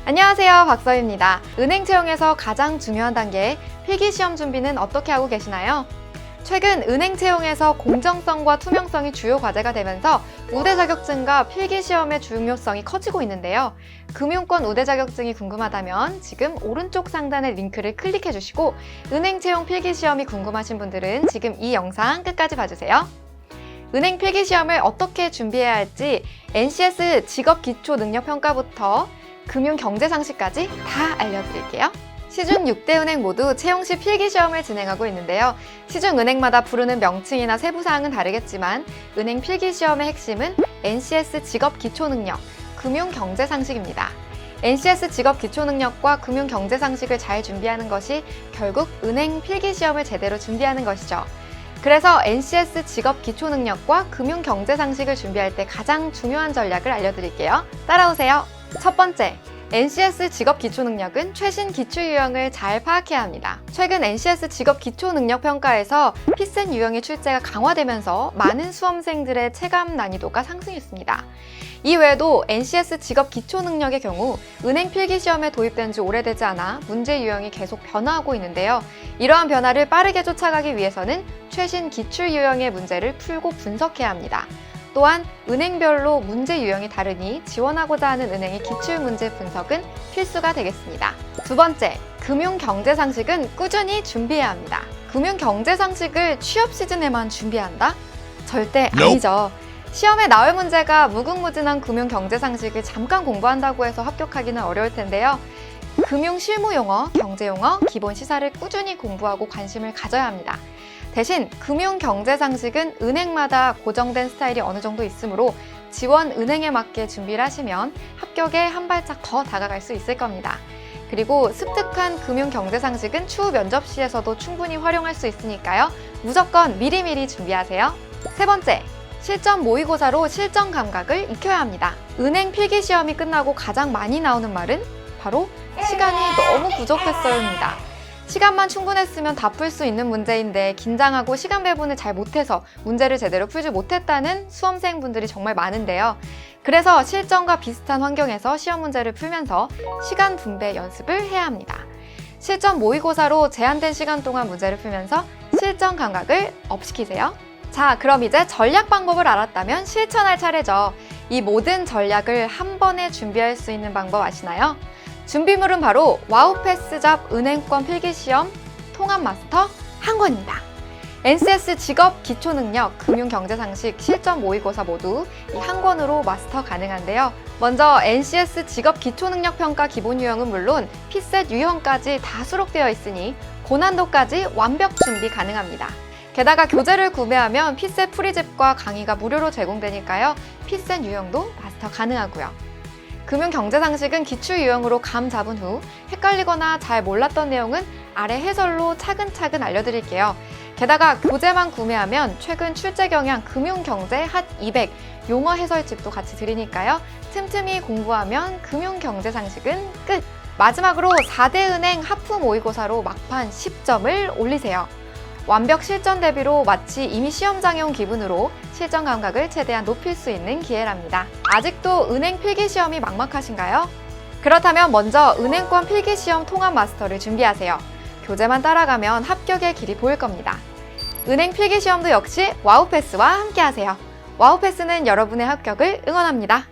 안녕하세요, 박서희입니다. 은행 채용에서 가장 중요한 단계, 필기시험 준비는 어떻게 하고 계시나요? 최근 은행 채용에서 공정성과 투명성이 주요 과제가 되면서 우대 자격증과 필기시험의 중요성이 커지고 있는데요. 금융권 우대 자격증이 궁금하다면 지금 오른쪽 상단의 링크를 클릭해 주시고 은행 채용 필기시험이 궁금하신 분들은 지금 이 영상 끝까지 봐주세요. 은행 필기시험을 어떻게 준비해야 할지 NCS 직업기초능력평가부터 금융경제상식까지 다 알려드릴게요. 시중 6대 은행 모두 채용 시 필기시험을 진행하고 있는데요. 시중 은행마다 부르는 명칭이나 세부사항은 다르겠지만 은행 필기시험의 핵심은 NCS 직업기초능력, 금융경제상식입니다. NCS 직업기초능력과 금융경제상식을 잘 준비하는 것이 결국 은행 필기시험을 제대로 준비하는 것이죠. 그래서 NCS 직업기초능력과 금융경제상식을 준비할 때 가장 중요한 전략을 알려드릴게요. 따라오세요. 첫 번째, NCS 직업기초능력은 최신 기출유형을 잘 파악해야 합니다. 최근 NCS 직업기초능력평가에서 피센 유형의 출제가 강화되면서 많은 수험생들의 체감 난이도가 상승했습니다. 이외에도 NCS 직업기초능력의 경우 은행 필기시험에 도입된 지 오래되지 않아 문제 유형이 계속 변화하고 있는데요. 이러한 변화를 빠르게 쫓아가기 위해서는 최신 기출유형의 문제를 풀고 분석해야 합니다. 또한 은행별로 문제 유형이 다르니 지원하고자 하는 은행의 기출문제 분석은 필수가 되겠습니다. 두 번째, 금융경제상식은 꾸준히 준비해야 합니다. 금융경제상식을 취업 시즌에만 준비한다? 절대 아니죠. 시험에 나올 문제가 무궁무진한 금융경제상식을 잠깐 공부한다고 해서 합격하기는 어려울 텐데요. 금융실무용어, 경제용어, 기본시사를 꾸준히 공부하고 관심을 가져야 합니다. 대신 금융경제상식은 은행마다 고정된 스타일이 어느 정도 있으므로 지원 은행에 맞게 준비를 하시면 합격에 한 발짝 더 다가갈 수 있을 겁니다. 그리고 습득한 금융경제상식은 추후 면접 시에서도 충분히 활용할 수 있으니까요. 무조건 미리미리 준비하세요. 세 번째, 실전 모의고사로 실전 감각을 익혀야 합니다. 은행 필기시험이 끝나고 가장 많이 나오는 말은 바로 시간이 너무 부족했어요입니다. 시간만 충분했으면 다 풀 수 있는 문제인데 긴장하고 시간 배분을 잘 못해서 문제를 제대로 풀지 못했다는 수험생분들이 정말 많은데요. 그래서 실전과 비슷한 환경에서 시험 문제를 풀면서 시간 분배 연습을 해야 합니다. 실전 모의고사로 제한된 시간 동안 문제를 풀면서 실전 감각을 업시키세요. 자, 그럼 이제 전략 방법을 알았다면 실천할 차례죠. 이 모든 전략을 한 번에 준비할 수 있는 방법 아시나요? 준비물은 바로 와우패스잡 은행권 필기시험 통합마스터 한 권입니다. NCS 직업 기초능력, 금융경제상식, 실전 모의고사 모두 이 한 권으로 마스터 가능한데요. 먼저 NCS 직업 기초능력 평가 기본 유형은 물론 피셋 유형까지 다 수록되어 있으니 고난도까지 완벽 준비 가능합니다. 게다가 교재를 구매하면 피셋 프리집과 강의가 무료로 제공되니까요. 피셋 유형도 마스터 가능하고요. 금융경제상식은 기출유형으로 감 잡은 후 헷갈리거나 잘 몰랐던 내용은 아래 해설로 차근차근 알려드릴게요. 게다가 교재만 구매하면 최근 출제 경향 금융경제 핫 200 용어 해설집도 같이 드리니까요. 틈틈이 공부하면 금융경제상식은 끝! 마지막으로 4대 은행 하프 모의고사로 막판 10점을 올리세요. 완벽 실전 대비로 마치 이미 시험장에 온 기분으로 실전 감각을 최대한 높일 수 있는 기회랍니다. 아직도 은행 필기시험이 막막하신가요? 그렇다면 먼저 은행권 필기시험 통합 마스터를 준비하세요. 교재만 따라가면 합격의 길이 보일 겁니다. 은행 필기시험도 역시 와우패스와 함께하세요. 와우패스는 여러분의 합격을 응원합니다.